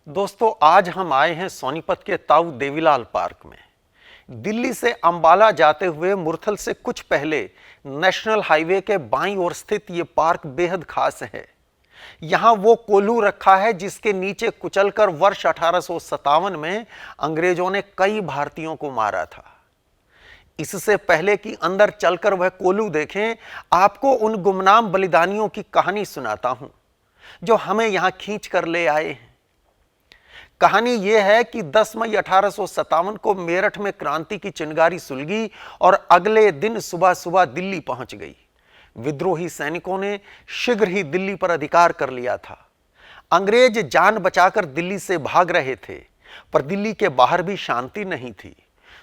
दोस्तों, आज हम आए हैं सोनीपत के ताऊ देवीलाल पार्क में। दिल्ली से अंबाला जाते हुए मुरथल से कुछ पहले नेशनल हाईवे के बाईं ओर स्थित ये पार्क बेहद खास है। यहाँ वो कोल्हू रखा है जिसके नीचे कुचलकर वर्ष 1857 में अंग्रेजों ने कई भारतीयों को मारा था। इससे पहले कि अंदर चलकर वह कोल्हू देखें, आपको उन गुमनाम बलिदानियों की कहानी सुनाता हूं जो हमें यहां खींच कर ले आए हैं। कहानी यह है कि 10 मई 1857 को मेरठ में क्रांति की चिंगारी सुलगी और अगले दिन सुबह सुबह दिल्ली पहुंच गई। विद्रोही सैनिकों ने शीघ्र ही दिल्ली पर अधिकार कर लिया था। अंग्रेज जान बचाकर दिल्ली से भाग रहे थे, पर दिल्ली के बाहर भी शांति नहीं थी।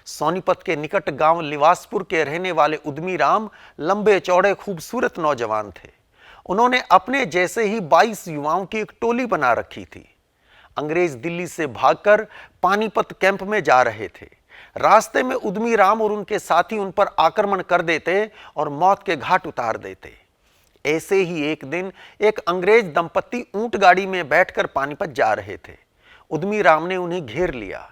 सोनीपत के निकट गांव लिवासपुर के रहने वाले उद्यमी राम लंबे चौड़े खूबसूरत नौजवान थे। उन्होंने अपने जैसे ही 22 युवाओं की एक टोली बना रखी थी। अंग्रेज दिल्ली से भागकर पानीपत कैंप में जा रहे थे। रास्ते में उद्यमी राम और उनके साथी उन पर आक्रमण कर देते और मौत के घाट उतार देते। ऐसे ही एक दिन एक अंग्रेज दंपत्ति ऊंट गाड़ी में बैठकर पानीपत जा रहे थे। उद्यमी राम ने उन्हें घेर लिया।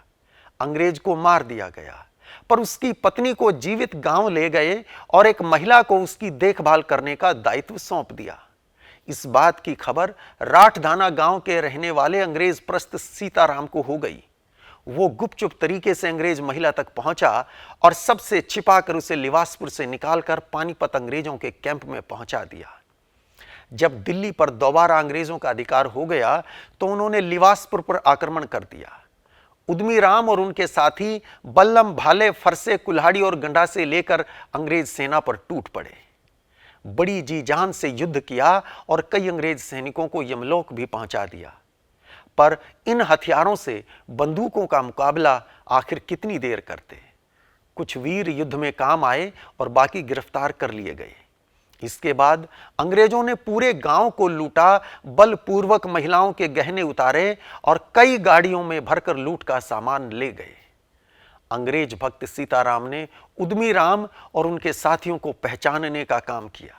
अंग्रेज को मार दिया गया, पर उसकी पत्नी को जीवित गांव ले गए और एक महिला को उसकी देखभाल करने का दायित्व सौंप दिया। इस बात की खबर राठदाना गांव के रहने वाले अंग्रेज प्रस्त सीताराम को हो गई। वो गुपचुप तरीके से अंग्रेज महिला तक पहुंचा और सबसे छिपाकर उसे लिवासपुर से निकालकर पानीपत अंग्रेजों के कैंप में पहुंचा दिया। जब दिल्ली पर दोबारा अंग्रेजों का अधिकार हो गया तो उन्होंने लिवासपुर पर आक्रमण कर दिया। उद्यमी राम और उनके साथी बल्लम, भाले, फरसे, कुल्हाड़ी और गंडासे लेकर अंग्रेज सेना पर टूट पड़े। बड़ी जी जान से युद्ध किया और कई अंग्रेज सैनिकों को यमलोक भी पहुंचा दिया। पर इन हथियारों से बंदूकों का मुकाबला आखिर कितनी देर करते। कुछ वीर युद्ध में काम आए और बाकी गिरफ्तार कर लिए गए। इसके बाद अंग्रेजों ने पूरे गांव को लूटा, बलपूर्वक महिलाओं के गहने उतारे और कई गाड़ियों में भरकर लूट का सामान ले गए। अंग्रेज भक्त सीताराम ने उद्यमी राम और उनके साथियों को पहचानने का काम किया।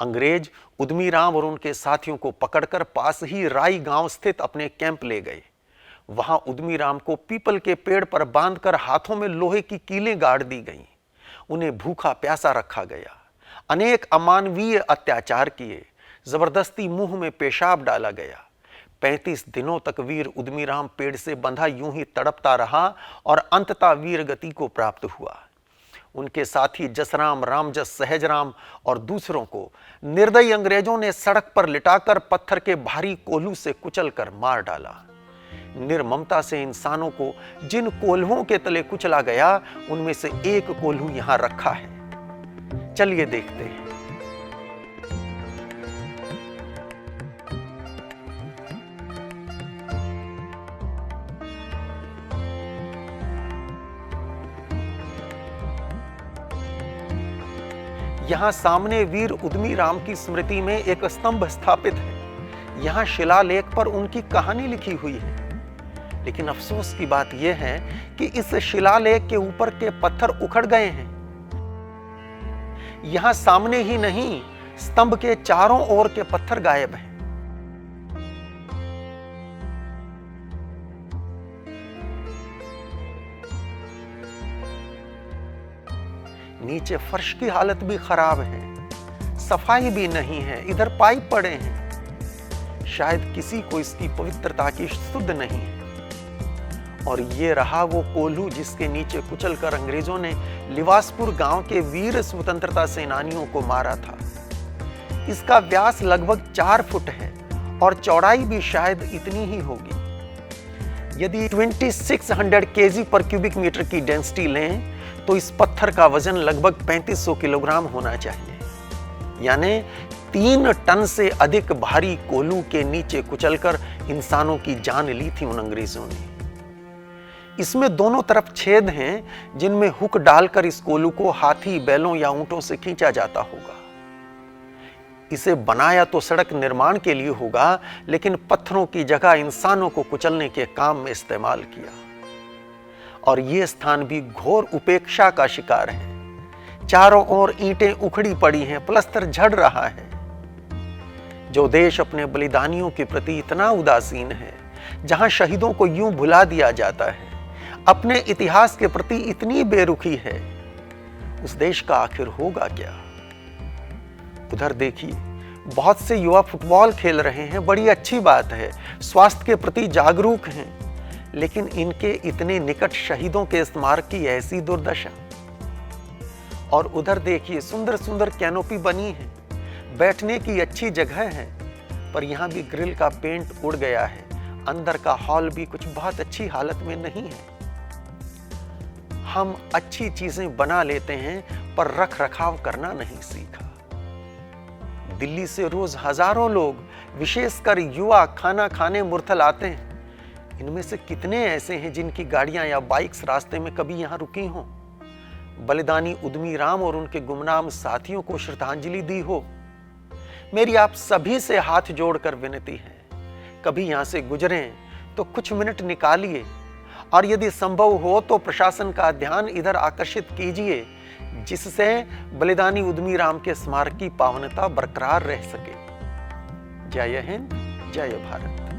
अंग्रेज उद्यमी राम और उनके साथियों को पकड़कर पास ही राई गांव स्थित अपने कैंप ले गए। वहां उद्यमी राम को पीपल के पेड़ पर बांधकर हाथों में लोहे की कीलें गाड़ दी गईं। उन्हें भूखा प्यासा रखा गया। अनेक अमानवीय अत्याचार किए। जबरदस्ती मुंह में पेशाब डाला गया। 35 दिनों तक वीर उद्यमी राम पेड़ से बंधा यूं ही तड़पता रहा और अंततः वीर गति को प्राप्त हुआ। उनके साथी जसराम, रामजस, सहजराम और दूसरों को निर्दयी अंग्रेजों ने सड़क पर लिटाकर पत्थर के भारी कोल्हू से कुचलकर मार डाला। निर्ममता से इंसानों को जिन कोल्हुओं के तले कुचला गया, उनमें से एक कोल्हू यहां रखा है। चलिए देखते हैं। यहां सामने वीर उद्यमी राम की स्मृति में एक स्तंभ स्थापित है। यहां शिलालेख पर उनकी कहानी लिखी हुई है। लेकिन अफसोस की बात यह है कि इस शिलालेख के ऊपर के पत्थर उखड़ गए हैं। यहां सामने ही नहीं, स्तंभ के चारों ओर के पत्थर गायब हैं। नीचे फर्श की हालत भी खराब है, सफाई भी नहीं है, इधर पाइप पड़े हैं। शायद किसी को इसकी पवित्रता की सुध नहीं है। और ये रहा वो कोल्हू जिसके नीचे कुचलकर अंग्रेजों ने लिवासपुर गांव के वीर स्वतंत्रता सेनानियों को मारा था। इसका व्यास लगभग 4 फुट है और चौड़ाई भी शायद इतनी ही होगी। यदि 2600 kg पर क्यूबिक मीटर की डेंसिटी लें तो इस पत्थर का वजन लगभग 3500 किलोग्राम होना चाहिए। यानी 3 टन से अधिक भारी कोल्हू के नीचे कुचलकर इंसानों की जान ली थी उन अंग्रेजों ने। इसमें दोनों तरफ छेद हैं जिनमें हुक डालकर इस कोल्हू को हाथी, बैलों या ऊंटों से खींचा जाता होगा। इसे बनाया तो सड़क निर्माण के लिए होगा, लेकिन पत्थरों की जगह इंसानों को कुचलने के काम में इस्तेमाल किया। और यह स्थान भी घोर उपेक्षा का शिकार है। चारों ओर ईंटें उखड़ी पड़ी हैं, प्लस्तर झड़ रहा है। जो देश अपने बलिदानियों के प्रति इतना उदासीन है, जहां शहीदों को यूं भुला दिया जाता है, अपने इतिहास के प्रति इतनी बेरुखी है, उस देश का आखिर होगा क्या? उधर देखिए, बहुत से युवा फुटबॉल खेल रहे हैं, बड़ी अच्छी बात है, स्वास्थ्य के प्रति जागरूक हैं, लेकिन इनके इतने निकट शहीदों के स्मारक की ऐसी दुर्दशा। और उधर देखिए, सुंदर सुंदर कैनोपी बनी है, बैठने की अच्छी जगह है, पर यहां भी ग्रिल का पेंट उड़ गया है, अंदर का हॉल भी कुछ बहुत अच्छी हालत में नहीं है। हम अच्छी चीजें बना लेते हैं, पर रख रखाव करना नहीं सीखा। दिल्ली से रोज हजारों लोग, विशेषकर युवा, खाना खाने मुरथल आते हैं। इनमें से कितने ऐसे हैं जिनकी गाड़ियां या बाइक्स रास्ते में कभी यहां रुकी हों, बलिदानी उद्यमी राम और उनके गुमनाम साथियों को श्रद्धांजलि दी हो? मेरी आप सभी से हाथ जोड़कर विनती है, कभी यहां से गुजरें तो कुछ मिनट निकालिए, और यदि संभव हो तो प्रशासन का ध्यान इधर आकर्षित कीजिए, जिससे बलिदानी उद्यमी राम के स्मारक की पावनता बरकरार रह सके। जय हिंद, जय भारत।